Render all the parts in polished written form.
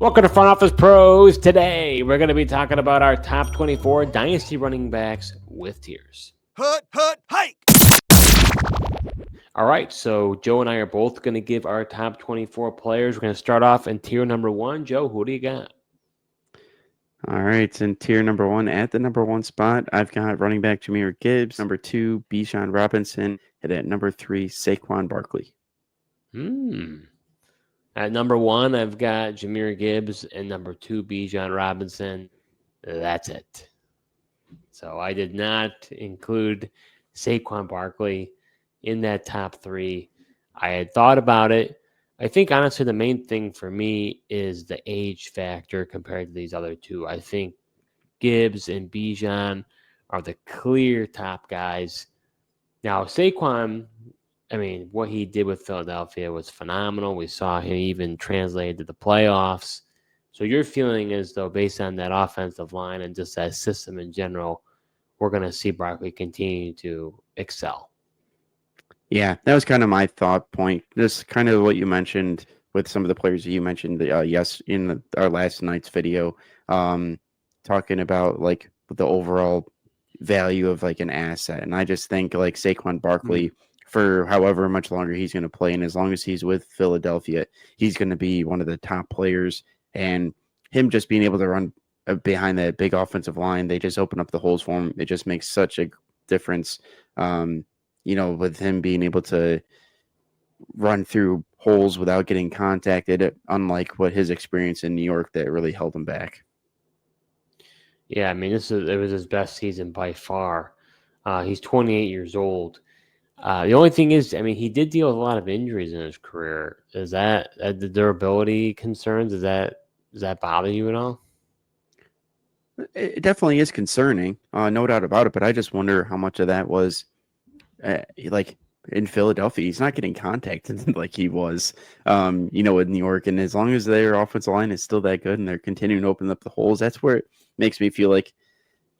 Welcome to Front Office Pros. Today, we're going to be talking about our top 24 Dynasty running backs with tiers. Hike! All right, so Joe and I are both going to give our top 24 players. We're going to start off in tier number 1. Joe, who do you got? All right, in tier number 1, at the number 1 spot, I've got running back Jahmyr Gibbs. Number 2, Bijan Robinson. And at number 3, Saquon Barkley. At number 1, I've got Jahmyr Gibbs, and number 2, Bijan Robinson. That's it. So I did not include Saquon Barkley in that top 3. I had thought about it. I think, honestly, the main thing for me is the age factor compared to these other two. I think Gibbs and Bijan are the clear top guys. Now, Saquon, I mean, what he did with Philadelphia was phenomenal. We saw him even translated to the playoffs. So your feeling is, though, based on that offensive line and just that system in general, we're going to see Barkley continue to excel. Yeah, that was kind of my thought point. Just kind of what you mentioned with some of the players you mentioned, our last night's video, talking about like the overall value of like an asset. And I just think like Saquon Barkley, for however much longer he's going to play, and as long as he's with Philadelphia, he's going to be one of the top players. And him just being able to run behind that big offensive line, they just open up the holes for him. It just makes such a difference. With him being able to run through holes without getting contacted, unlike what his experience in New York that really held him back. Yeah, I mean, it was his best season by far. He's 28 years old. The only thing is, I mean, he did deal with a lot of injuries in his career. Is that the durability concerns? Does that bother you at all? It definitely is concerning, no doubt about it. But I just wonder how much of that was like in Philadelphia. He's not getting contacted like he was, in New York. And as long as their offensive line is still that good and they're continuing to open up the holes, that's where it makes me feel like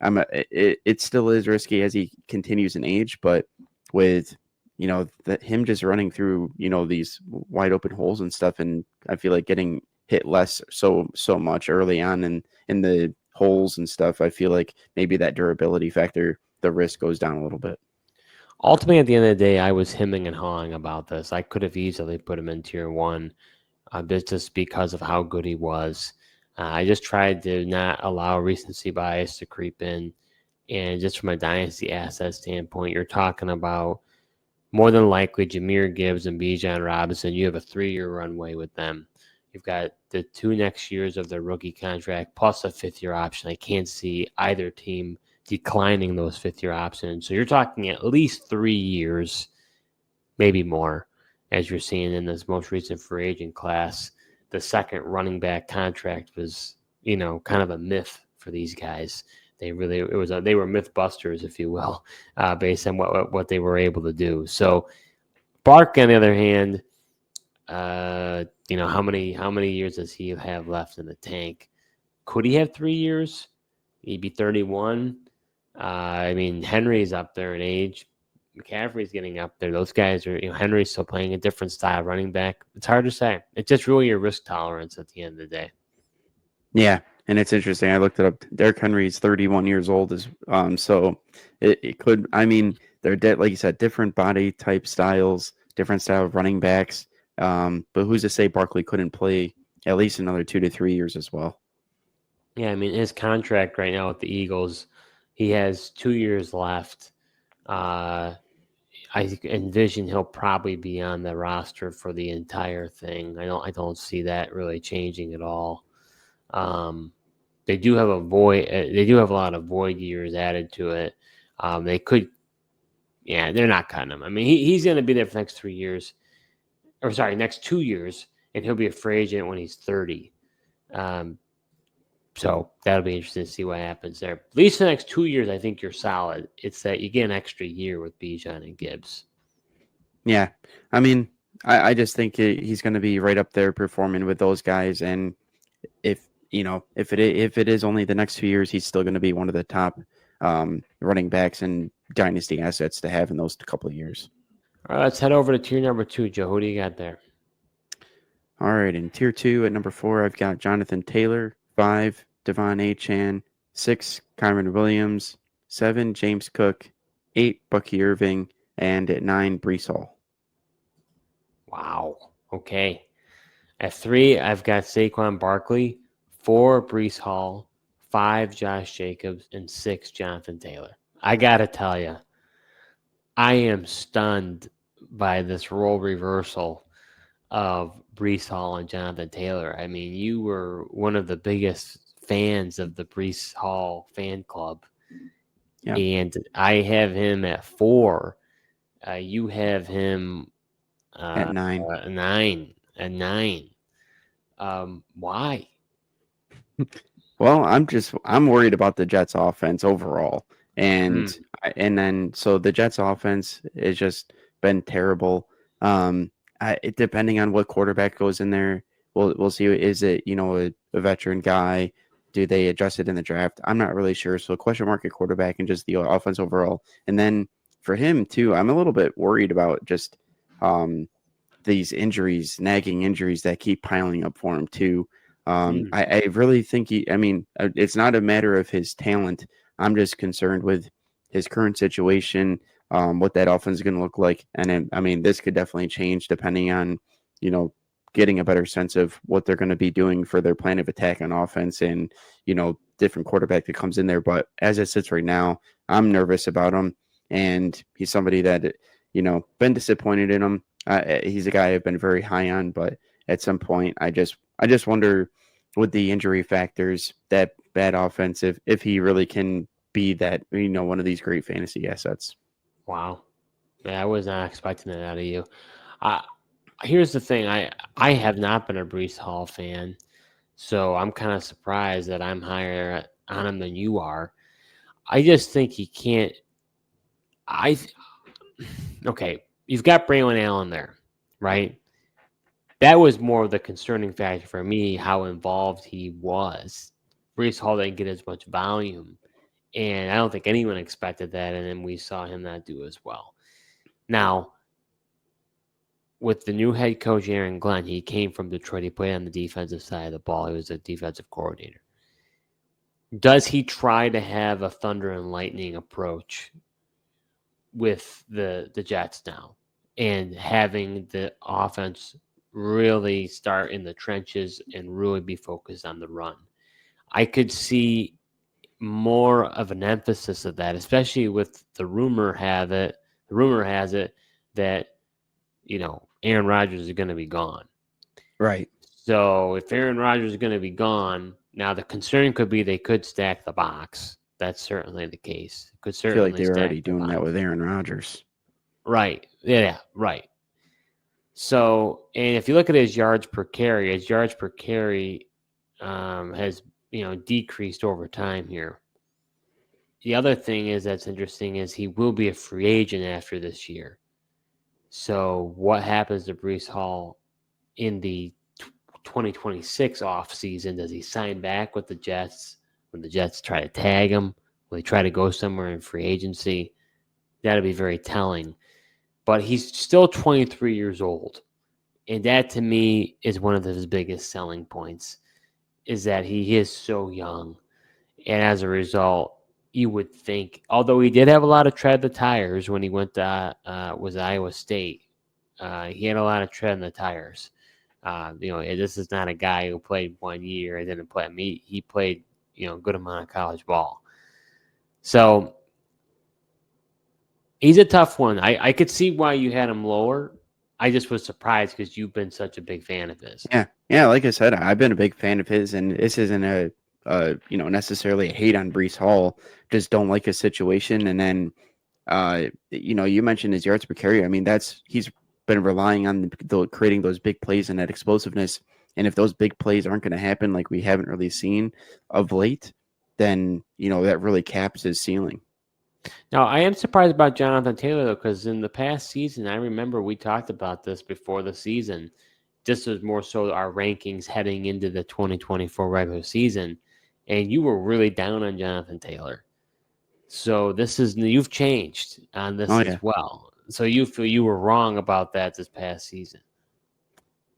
it still is risky as he continues in age. But with him just running through these wide open holes and stuff, and I feel like getting hit less so much early on in the holes and stuff, I feel like maybe that durability factor, the risk goes down a little bit. Ultimately, at the end of the day, I was hemming and hawing about this. I could have easily put him in tier 1, just because of how good he was. I just tried to not allow recency bias to creep in. And just from a dynasty asset standpoint, you're talking about more than likely Jahmyr Gibbs and Bijan Robinson. You have a 3-year runway with them. You've got the 2 next years of their rookie contract plus a 5th-year option. I can't see either team declining those 5th-year options. So you're talking at least 3 years, maybe more, as you're seeing in this most recent free agent class. The second running back contract was, kind of a myth for these guys. They were myth busters, if you will, based on what they were able to do. So Bark, on the other hand, how many years does he have left in the tank? Could he have 3 years? He'd be 31. I mean, Henry's up there in age. McCaffrey's getting up there. Those guys are, Henry's still playing a different style running back. It's hard to say. It's just really your risk tolerance at the end of the day. Yeah, and it's interesting. I looked it up. Derrick Henry's 31 years old, so it could. I mean, they're like you said, different body type styles, different style of running backs. But who's to say Barkley couldn't play at least another 2 to 3 years as well? Yeah, I mean, his contract right now with the Eagles, he has 2 years left. I envision he'll probably be on the roster for the entire thing. I don't see that really changing at all. They do have a lot of void years added to it. They could, they're not cutting him. I mean, he's going to be there for the next 3 years, next 2 years, and he'll be a free agent when he's 30. So that'll be interesting to see what happens there. At least the next 2 years, I think you're solid. It's that you get an extra year with Bijan and Gibbs. Yeah, I mean, I just think he's going to be right up there performing with those guys, and if it is only the next 2 years, he's still going to be one of the top running backs and dynasty assets to have in those couple of years. All right, let's head over to tier number 2, Joe. Who do you got there? All right, in tier 2 at number 4, I've got Jonathan Taylor. 5, Devon Achan. 6, Kyron Williams. 7, James Cook. 8, Bucky Irving. And at 9, Brees Hall. Wow. Okay. At 3, I've got Saquon Barkley. 4, Brees Hall. 5, Josh Jacobs. And 6, Jonathan Taylor. I got to tell you, I am stunned by this role reversal of Brees Hall and Jonathan Taylor. I mean, you were one of the biggest fans of the Brees Hall fan club. Yeah. And I have him at 4. You have him At 9. 9. At 9. Why? Well, I'm worried about the Jets offense overall. Hmm. And then so the Jets offense has just been terrible. Depending on what quarterback goes in there, we'll see. Is it, a veteran guy? Do they adjust it in the draft? I'm not really sure. So question mark at quarterback and just the offense overall. And then for him too, I'm a little bit worried about just these injuries, nagging injuries that keep piling up for him too. Hmm. I really think it's not a matter of his talent. I'm just concerned with his current situation, what that offense is going to look like. And this could definitely change depending on, you know, getting a better sense of what they're going to be doing for their plan of attack on offense and, different quarterback that comes in there. But as it sits right now, I'm nervous about him. And he's somebody that, been disappointed in him. He's a guy I've been very high on, but at some point, I just wonder with the injury factors, that bad offensive, if he really can be that, one of these great fantasy assets. Wow. Yeah, I was not expecting that out of you. Uh, Here's the thing. I have not been a Brees Hall fan, so I'm kind of surprised that I'm higher on him than you are. I just think he can't. I Okay. You've got Braylon Allen there, right? That was more of the concerning factor for me, how involved he was. Brees Hall didn't get as much volume, and I don't think anyone expected that, and then we saw him not do as well. Now, with the new head coach, Aaron Glenn, he came from Detroit. He played on the defensive side of the ball. He was a defensive coordinator. Does he try to have a thunder and lightning approach with the Jets now and having the offense really start in the trenches and really be focused on the run? I could see more of an emphasis of that, especially with the rumor has it that Aaron Rodgers is going to be gone. Right. So if Aaron Rodgers is going to be gone, now the concern could be they could stack the box. That's certainly the case. Could I feel like certainly they're stack already the doing box. that with Aaron Rodgers. Right. Yeah, right. So, and if you look at his yards per carry, has decreased over time here. The other thing that's interesting is he will be a free agent after this year. So, what happens to Brees Hall in the 2026 offseason? Does he sign back with the Jets when the Jets try to tag him? Will he try to go somewhere in free agency? That'll be very telling. But he's still 23 years old. And that to me is one of his biggest selling points, is that he is so young. And as a result, you would think, although he did have a lot of tread the tires when he went to was Iowa State, he had a lot of tread in the tires. This is not a guy who played 1 year and didn't play. He played a good amount of college ball. So he's a tough one. I could see why you had him lower. I just was surprised because you've been such a big fan of his. Yeah. Like I said, I've been a big fan of his, and this isn't necessarily a hate on Brees Hall. Just don't like his situation, and then you mentioned his yards per carry. I mean, he's been relying on creating those big plays and that explosiveness. And if those big plays aren't going to happen, like we haven't really seen of late, then that really caps his ceiling. Now, I am surprised about Jonathan Taylor, though, because in the past season, I remember we talked about this before the season. This was more so our rankings heading into the 2024 regular season, and you were really down on Jonathan Taylor. So you've changed on this Oh as yeah, well. So you feel you were wrong about that this past season.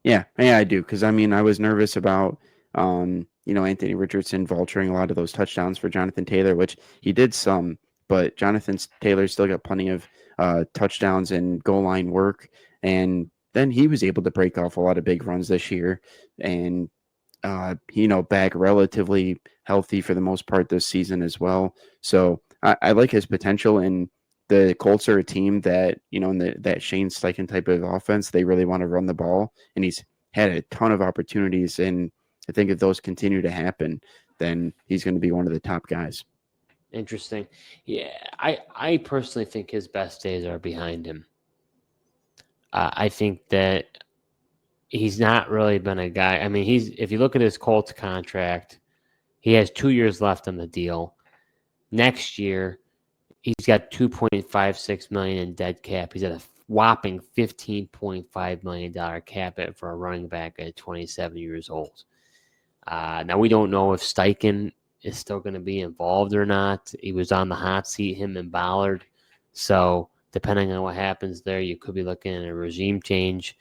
Yeah, I do. Because I mean, I was nervous about, Anthony Richardson vulturing a lot of those touchdowns for Jonathan Taylor, which he did some, but Jonathan Taylor still got plenty of touchdowns and goal line work, and then he was able to break off a lot of big runs this year, and back relatively healthy for the most part this season as well. So I like his potential, and the Colts are a team that, in that Shane Steichen type of offense, they really want to run the ball, and he's had a ton of opportunities. And I think if those continue to happen, then he's going to be one of the top guys. Interesting. Yeah, I personally think his best days are behind him. I think that he's not really been a guy. I mean, if you look at his Colts contract, he has 2 years left on the deal. Next year, he's got $2.56 million in dead cap. He's at a whopping $15.5 million cap hit for a running back at 27 years old. Now, we don't know if Steichen is still going to be involved or not. He was on the hot seat, him and Ballard. So, depending on what happens there, you could be looking at a regime change.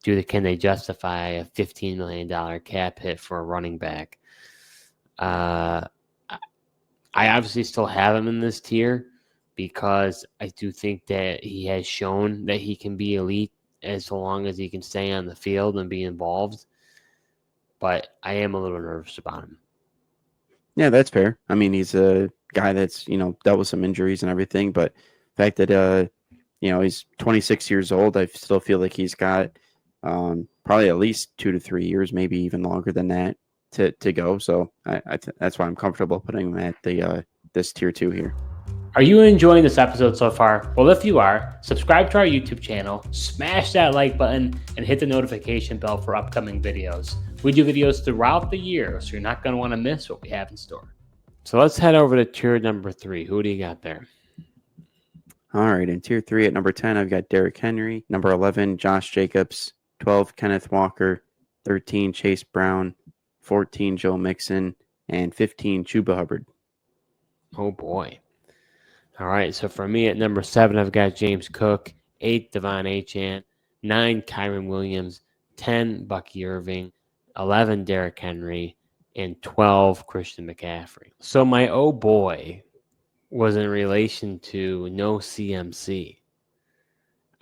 Can they justify a $15 million cap hit for a running back? I obviously still have him in this tier because I do think that he has shown that he can be elite as long as he can stay on the field and be involved. But I am a little nervous about him. Yeah, that's fair. I mean, he's a guy that's, dealt with some injuries and everything, but the fact that, he's 26 years old, I still feel like he's got probably at least 2 to 3 years, maybe even longer than that to go. So that's why I'm comfortable putting him at the this tier 2 here. Are you enjoying this episode so far? Well, if you are, subscribe to our YouTube channel, smash that like button, and hit the notification bell for upcoming videos. We do videos throughout the year, so you're not going to want to miss what we have in store. So let's head over to tier number 3. Who do you got there? All right, in tier 3 at number 10, I've got Derrick Henry. Number 11, Josh Jacobs. 12, Kenneth Walker. 13, Chase Brown. 14, Joe Mixon. And 15, Chuba Hubbard. Oh, boy. All right, so for me at number 7, I've got James Cook. 8, Devon Achane. 9, Kyren Williams. 10, Bucky Irving. 11, Derrick Henry. And 12, Christian McCaffrey. So my oh boy was in relation to no CMC.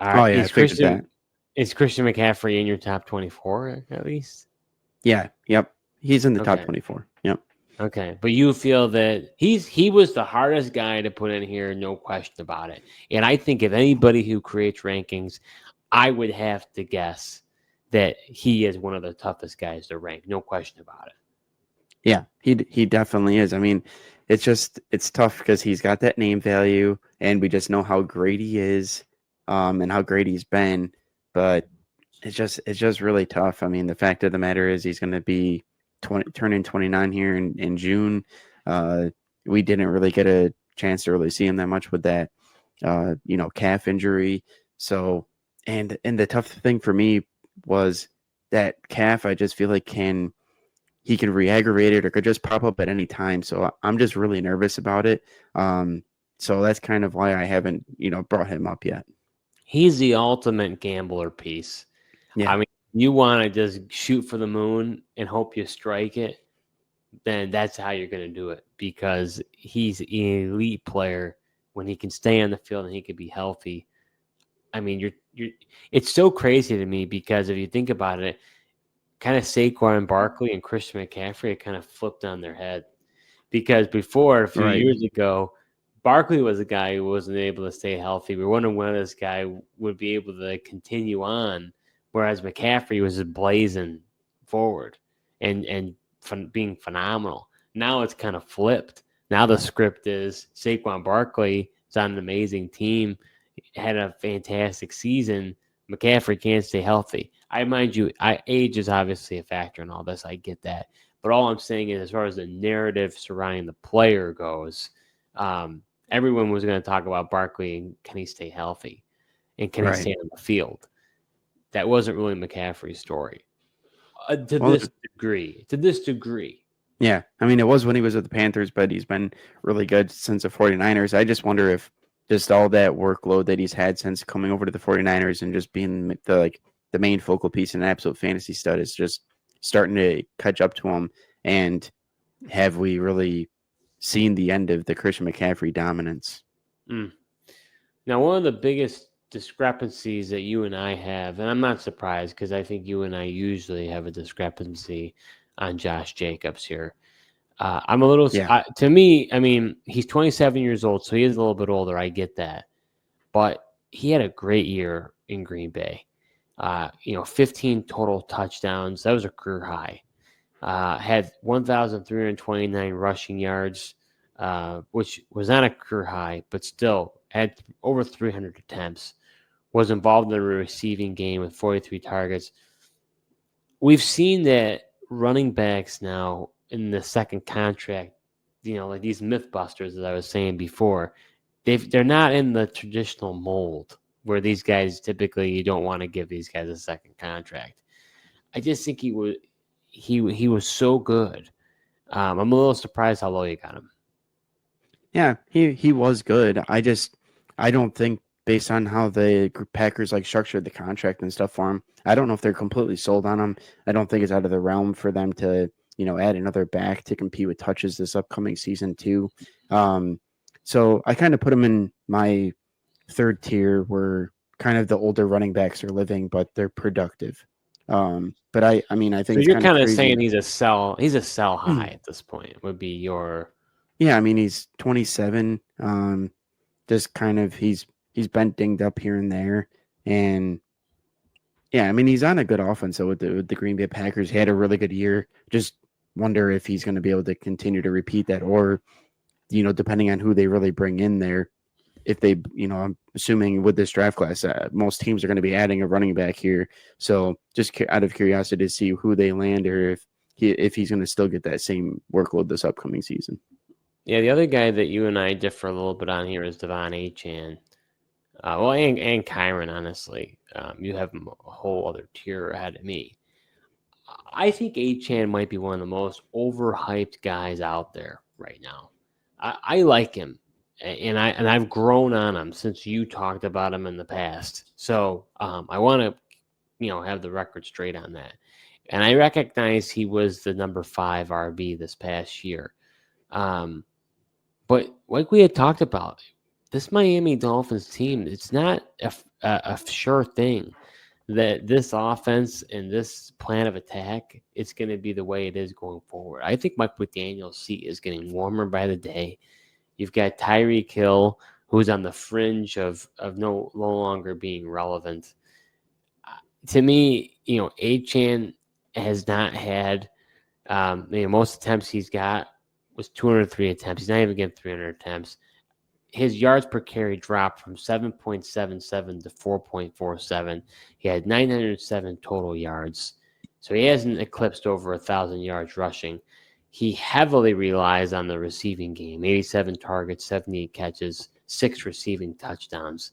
Is Christian McCaffrey in your top 24 at least? Yeah, yep. He's in the top 24. Yep. Okay, but you feel that he was the hardest guy to put in here, no question about it. And I think if anybody who creates rankings, I would have to guess that he is one of the toughest guys to rank, no question about it. Yeah, he definitely is. I mean, it's tough because he's got that name value, and we just know how great he is, and how great he's been. But it's just really tough. I mean, the fact of the matter is he's going to be turning 29 here in June. We didn't really get a chance to really see him that much with that, calf injury. So, and the tough thing for me was that calf. I just feel like he can re-aggravate it or could just pop up at any time. So I'm just really nervous about it. So that's kind of why I haven't, brought him up yet. He's the ultimate gambler piece. Yeah. I mean, you want to just shoot for the moon and hope you strike it, then that's how you're going to do it because he's an elite player when he can stay on the field and he can be healthy. I mean, it's so crazy to me because if you think about it, kind of Saquon Barkley and Christian McCaffrey kind of flipped on their head because before a few years ago, Barkley was a guy who wasn't able to stay healthy. We were wondering when this guy would be able to continue on, whereas McCaffrey was just blazing forward and being phenomenal. Now it's kind of flipped. Now the script is Saquon Barkley is on an amazing team, had a fantastic season. McCaffrey can't stay healthy. I mind you, age is obviously a factor in all this. I get that. But all I'm saying is as far as the narrative surrounding the player goes, everyone was going to talk about Barkley and can he stay healthy and can he stay on the field. That wasn't really McCaffrey's story to this degree. Yeah. I mean, it was when he was with the Panthers, but he's been really good since the 49ers. I just wonder if just all that workload that he's had since coming over to the 49ers and just being the the main focal piece and an absolute fantasy stud is just starting to catch up to him. And have we really seen the end of the Christian McCaffrey dominance? Mm. Now, one of the biggest discrepancies that you and I have, and I'm not surprised because I think you and I usually have a discrepancy on Josh Jacobs here. I'm a little, Yeah. to me, I mean, he's 27 years old, so he is a little bit older. I get that. But he had a great year in Green Bay. 15 total touchdowns. That was a career high. Had 1,329 rushing yards, which was not a career high, but still had over 300 attempts. Was involved in the receiving game with 43 targets. We've seen that running backs now in the second contract, like these mythbusters, as I was saying before, they're not in the traditional mold where these guys typically you don't want to give these guys a second contract. I just think he was so good. I'm a little surprised how low you got him. Yeah, he was good. I don't think based on how the Packers like structured the contract and stuff for him, I don't know if they're completely sold on him. I don't think it's out of the realm for them to, add another back to compete with touches this upcoming season too. So I kind of put him in my third tier where kind of the older running backs are living, but they're productive. But I mean, I think So it's you're kind of kind of crazy. saying he's a sell high at this point would be your. Yeah, I mean, he's 27. Just kind of he's been dinged up here and there, and yeah, I mean he's on a good offense. So with the Green Bay Packers, he had a really good year. Just wonder if he's going to be able to continue to repeat that, or depending on who they really bring in there, if they, I'm assuming with this draft class, most teams are going to be adding a running back here. So just out of curiosity to see who they land, or if he's going to still get that same workload this upcoming season. Yeah, the other guy that you and I differ a little bit on here is Devon Achane. And Kyron, honestly. You have him a whole other tier ahead of me. I think Achane might be one of the most overhyped guys out there right now. I like him, and I've grown on him since you talked about him in the past. So I want to, have the record straight on that. And I recognize he was the number 5 RB this past year. But like we had talked about, this Miami Dolphins team, it's not a sure thing that this offense and this plan of attack is going to be the way it is going forward. I think Mike McDaniel's seat is getting warmer by the day. You've got Tyreek Hill, who's on the fringe of no longer being relevant. To me, Achane has not had most attempts he's got was 203 attempts. He's not even getting 300 attempts. His yards per carry dropped from 7.77 to 4.47. He had 907 total yards. So he hasn't eclipsed over 1,000 yards rushing. He heavily relies on the receiving game, 87 targets, 78 catches, 6 receiving touchdowns.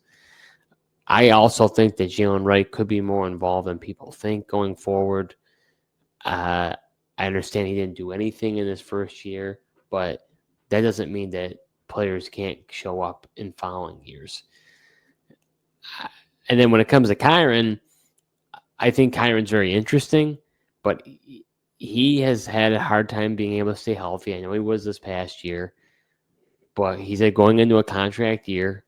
I also think that Jalen Wright could be more involved than people think going forward. I understand he didn't do anything in his first year, but that doesn't mean that players can't show up in following years. And then when it comes to Kyron, I think Kyron's very interesting, but he has had a hard time being able to stay healthy. I know he was this past year, but he's going into a contract year.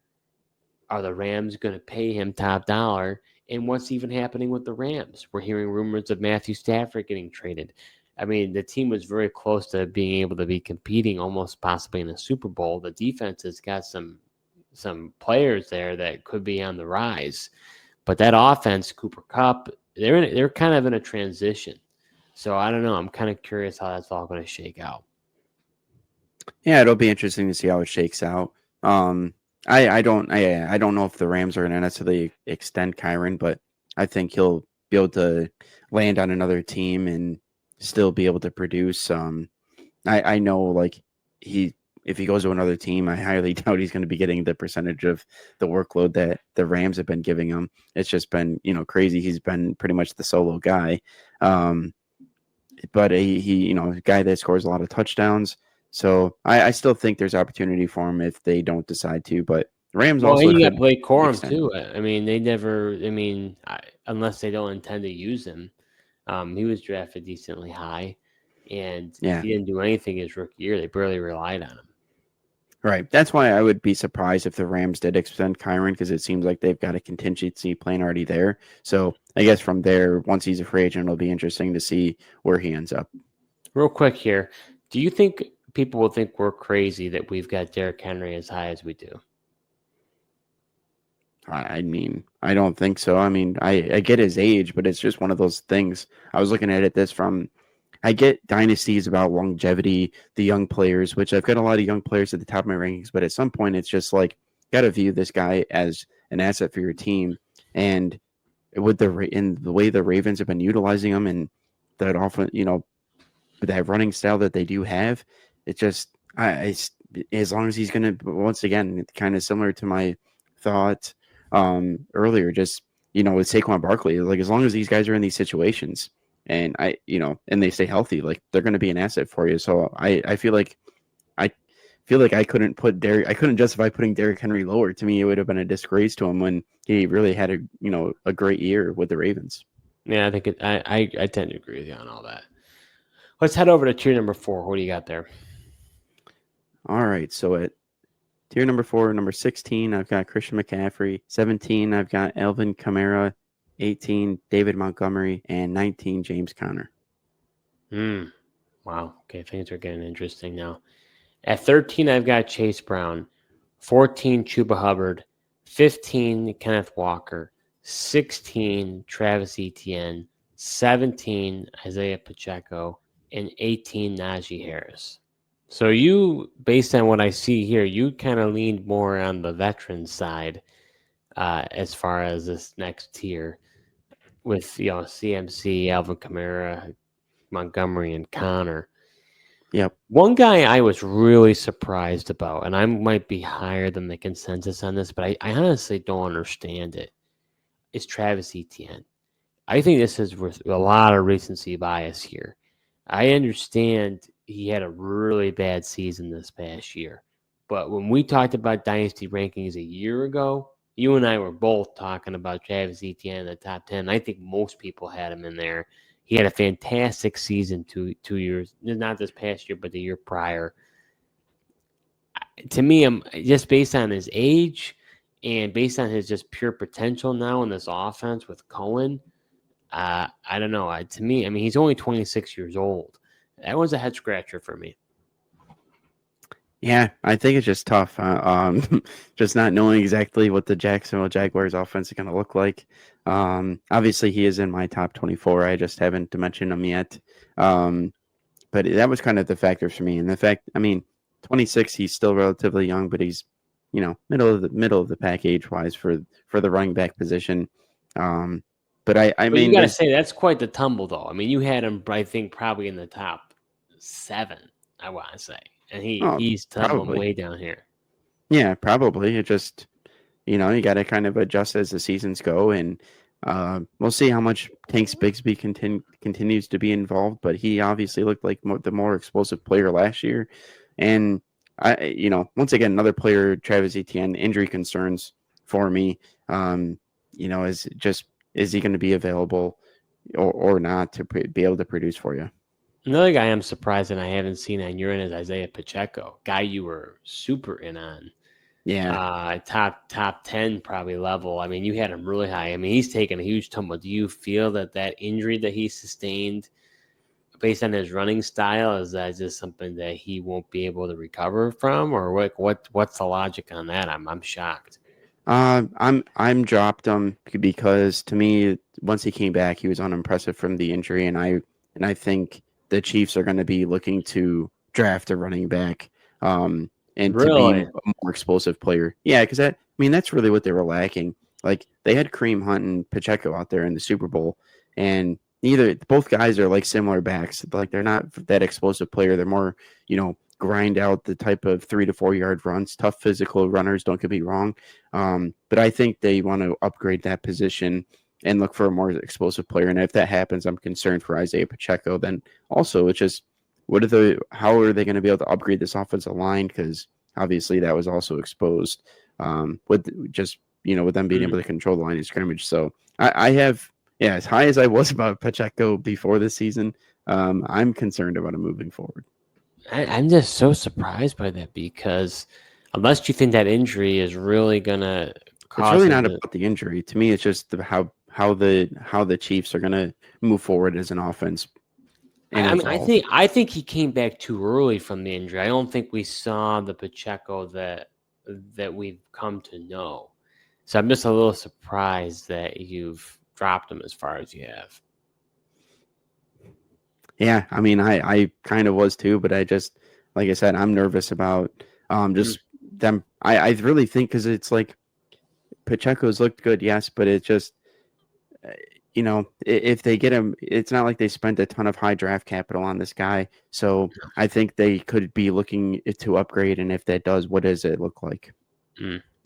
Are the Rams going to pay him top dollar? And what's even happening with the Rams? We're hearing rumors of Matthew Stafford getting traded. I mean, the team was very close to being able to be competing almost possibly in a Super Bowl. The defense has got some players there that could be on the rise. But that offense, Cooper Kupp, they're kind of in a transition. So I don't know. I'm kind of curious how that's all going to shake out. Yeah, it'll be interesting to see how it shakes out. I don't know if the Rams are going to necessarily extend Kyron, but I think he'll be able to land on another team and still be able to produce. I know like if he goes to another team, I highly doubt he's going to be getting the percentage of the workload that the Rams have been giving him. It's just been crazy. He's been pretty much the solo guy, but he a guy that scores a lot of touchdowns. So I still think there's opportunity for him if they don't decide to. But The Rams Well, also you got could Blake Corum extend too. him. I mean, they never. I mean, unless they don't intend to use him, he was drafted decently high, and Yeah, he didn't do anything his rookie year. They barely relied on him. right. That's why I would be surprised if the Rams did extend Kyron because it seems like they've got a contingency plan already there. So I guess from there, once he's a free agent, it'll be interesting to see where he ends up. Real quick here, do you think people will think we're crazy that we've got Derrick Henry as high as we do? I mean, I don't think so. I mean, I get his age, but it's just one of those things. I was looking at it this from I get dynasties about longevity, the young players, which I've got a lot of young players at the top of my rankings, but at some point it's just like got to view this guy as an asset for your team. And with in the way the Ravens have been utilizing him and that often, that running style that they do have, it just as long as he's going to once again kind of similar to my thought earlier, just with Saquon Barkley, like as long as these guys are in these situations and and they stay healthy, like they're going to be an asset for you. So I feel like I couldn't justify putting Derrick Henry lower. To me, it would have been a disgrace to him when he really had a great year with the Ravens. Yeah, I think I tend to agree with you on all that. Let's head over to tier number 4. What do you got there? All right, so at tier number 4, number 16, I've got Christian McCaffrey. 17, I've got Alvin Kamara. 18, David Montgomery, and 19, James Conner. Wow. Okay, things are getting interesting now. At 13, I've got Chase Brown. 14, Chuba Hubbard. 15, Kenneth Walker. 16, Travis Etienne. 17, Isaiah Pacheco. And 18, Najee Harris. So you, based on what I see here, you kind of leaned more on the veteran side as far as this next tier with CMC, Alvin Kamara, Montgomery, and Connor. Yep. One guy I was really surprised about, and I might be higher than the consensus on this, but I honestly don't understand it, is Travis Etienne. I think this is with a lot of recency bias here. I understand he had a really bad season this past year, but when we talked about Dynasty rankings a year ago, you and I were both talking about Travis Etienne in the top 10. I think most people had him in there. He had a fantastic season 2 years, not this past year, but the year prior. To me, I'm just based on his age and based on his just pure potential now in this offense with Cohen. I don't know. To me, I mean, he's only 26 years old. That was a head scratcher for me. Yeah, I think it's just tough. Just not knowing exactly what the Jacksonville Jaguars offense is going to look like. Obviously, he is in my top 24. I just haven't mentioned him yet. But that was kind of the factor for me. And the fact, I mean, 26, he's still relatively young, but he's, middle of the pack age wise for the running back position. But I mean, you got to say that's quite the tumble, though. I mean, you had him, I think, probably in the top 7. I want to say, and he's tumbling way down here. Yeah, probably. It just, you got to kind of adjust as the seasons go, and we'll see how much Tanks Bigsby continues to be involved. But he obviously looked like the more explosive player last year, and once again, another player, Travis Etienne, injury concerns for me. Is he going to be available or not to be able to produce for you? Another guy I'm surprised that I haven't seen on your end is Isaiah Pacheco, guy you were super in on. Yeah. Top 10 probably level. I mean, you had him really high. I mean, he's taken a huge tumble. Do you feel that injury that he sustained based on his running style, is that just something that he won't be able to recover from, or what's the logic on that? I'm shocked. I'm dropped him because to me, once he came back, he was unimpressive from the injury, and I think the Chiefs are going to be looking to draft a running back, and to be a more explosive player. Yeah, because that's really what they were lacking. Like they had Kareem Hunt and Pacheco out there in the Super Bowl, and both guys are like similar backs. Like they're not that explosive player. They're more, grind out the type of 3 to 4 yard runs, tough physical runners. Don't get me wrong. But I think they want to upgrade that position and look for a more explosive player. And if that happens, I'm concerned for Isaiah Pacheco. Then also, it's just how are they going to be able to upgrade this offensive line? Because obviously that was also exposed with just with them being able to control the line of scrimmage. So I have as high as I was about Pacheco before this season, I'm concerned about him moving forward. I'm just so surprised by that because unless you think that injury is really gonna It's cause really him not to, about the injury. To me, it's just how the Chiefs are going to move forward as an offense and I mean, evolve. I think he came back too early from the injury. I don't think we saw the Pacheco that we've come to know. So I'm just a little surprised that you've dropped him as far as you have. Yeah, I mean, I kind of was too, but I just, like I said, I'm nervous about just them. I really think because it's like Pacheco's looked good, yes, but it's just if they get him, it's not like they spent a ton of high draft capital on this guy. So I think they could be looking to upgrade, and if that does, what does it look like?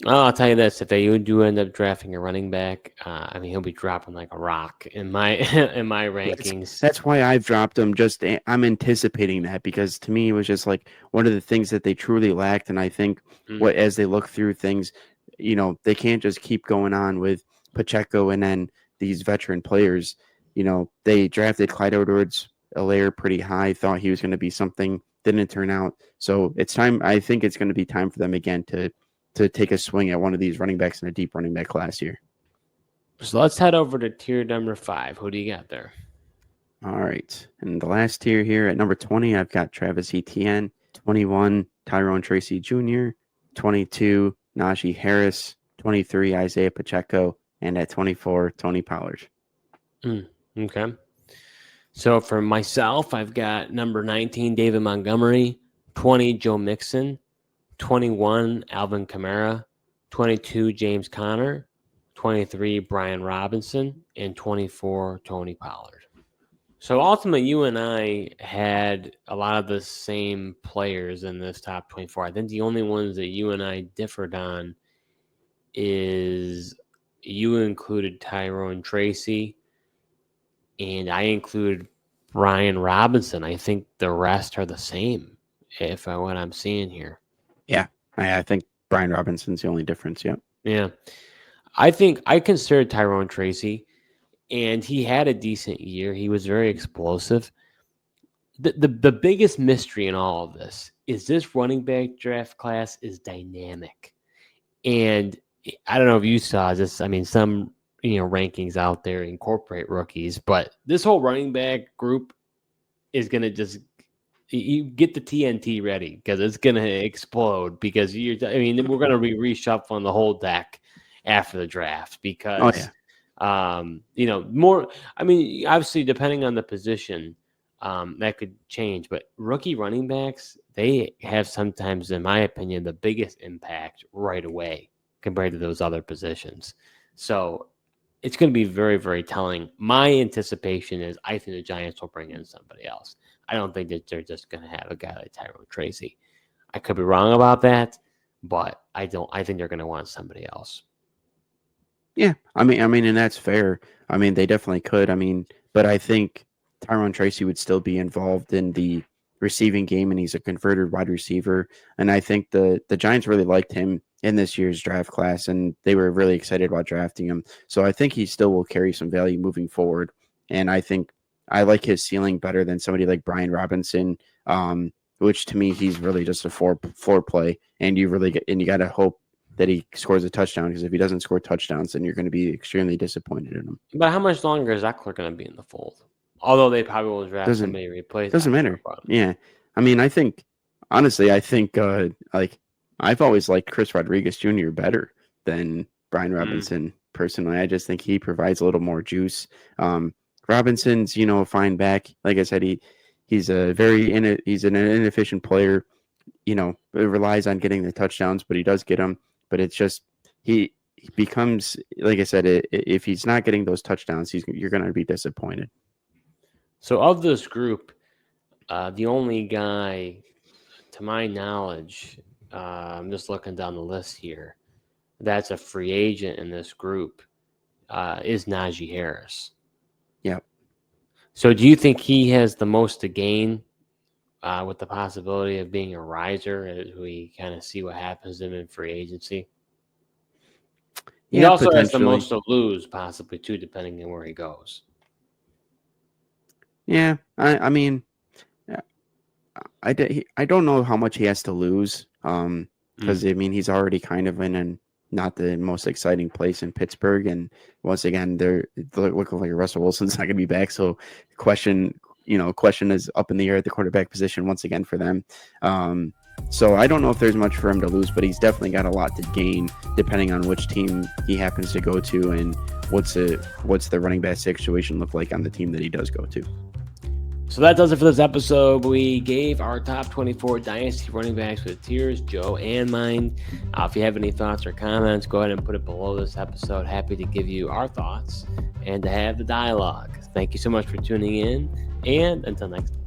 Well, I'll tell you this: if they do end up drafting a running back, I mean, he'll be dropping like a rock in my in my rankings. That's why I've dropped him. Just I'm anticipating that because to me it was just like one of the things that they truly lacked, and I think what as they look through things, they can't just keep going on with Pacheco and then these veteran players. They drafted Clyde Edwards-Helaire pretty high, thought he was going to be something, didn't turn out. So it's time. I think it's going to be time for them again to take a swing at one of these running backs in a deep running back class here. So let's head over to tier number 5. Who do you got there? All right. And the last tier here at number 20, I've got Travis Etienne, 21, Tyrone Tracy Jr., 22, Najee Harris, 23, Isaiah Pacheco, and at 24, Tony Pollard. Okay. So for myself, I've got number 19, David Montgomery, 20, Joe Mixon, 21, Alvin Kamara, 22, James Conner, 23, Brian Robinson, and 24, Tony Pollard. So ultimately, you and I had a lot of the same players in this top 24. I think the only ones that you and I differed on is you included Tyrone Tracy, and I included Brian Robinson. I think the rest are the same, if what I'm seeing here. Yeah, I think Brian Robinson's the only difference. Yeah. Yeah. I think I considered Tyrone Tracy, and he had a decent year. He was very explosive. The biggest mystery in all of this is this running back draft class is dynamic. And I don't know if you saw this. I mean, some rankings out there incorporate rookies, but this whole running back group is going to just you get the TNT ready because it's going to explode because we're going to be reshuffling the whole deck after the draft because more. I mean, obviously depending on the position, that could change. But rookie running backs, they have sometimes, in my opinion, the biggest impact right away compared to those other positions. So it's going to be very, very telling. My anticipation is I think the Giants will bring in somebody else. I don't think that they're just going to have a guy like Tyrone Tracy. I could be wrong about that, but I think they're going to want somebody else. Yeah, I mean, and that's fair. I mean, they definitely could. I mean, but I think Tyrone Tracy would still be involved in the receiving game, and he's a converted wide receiver. And I think the Giants really liked him in this year's draft class, and they were really excited about drafting him. So I think he still will carry some value moving forward. And I think I like his ceiling better than somebody like Brian Robinson, which to me he's really just a floor play, and you got to hope that he scores a touchdown, because if he doesn't score touchdowns, then you're going to be extremely disappointed in him. But how much longer is Eckler going to be in the fold? Although they probably will draft somebody to replace. Doesn't matter. Yeah, I mean, I think honestly, like I've always liked Chris Rodriguez Jr. better than Brian Robinson. Personally, I just think he provides a little more juice. Robinson's a fine back. Like I said, he's an inefficient player. It relies on getting the touchdowns, but he does get them. But it's just he becomes, like I said, if he's not getting those touchdowns, you're going to be disappointed. So of this group, the only guy, to my knowledge, I'm just looking down the list here, that's a free agent in this group is Najee Harris. Yeah. So do you think he has the most to gain with the possibility of being a riser as we kind of see what happens to him in free agency. He Yeah, also has the potentially. most to lose, possibly, too, depending on where he goes. Yeah, I mean, I don't know how much he has to lose. Because I mean, he's already kind of in an not the most exciting place in Pittsburgh, and once again, they're looking like Russell Wilson's not going to be back. So, question is up in the air at the quarterback position once again for them. So I don't know if there's much for him to lose, but he's definitely got a lot to gain depending on which team he happens to go to and what's the running back situation look like on the team that he does go to. So that does it for this episode. We gave our top 24 Dynasty running backs with tiers, Joe and mine. If you have any thoughts or comments, go ahead and put it below this episode. Happy to give you our thoughts and to have the dialogue. Thank you so much for tuning in, and until next time.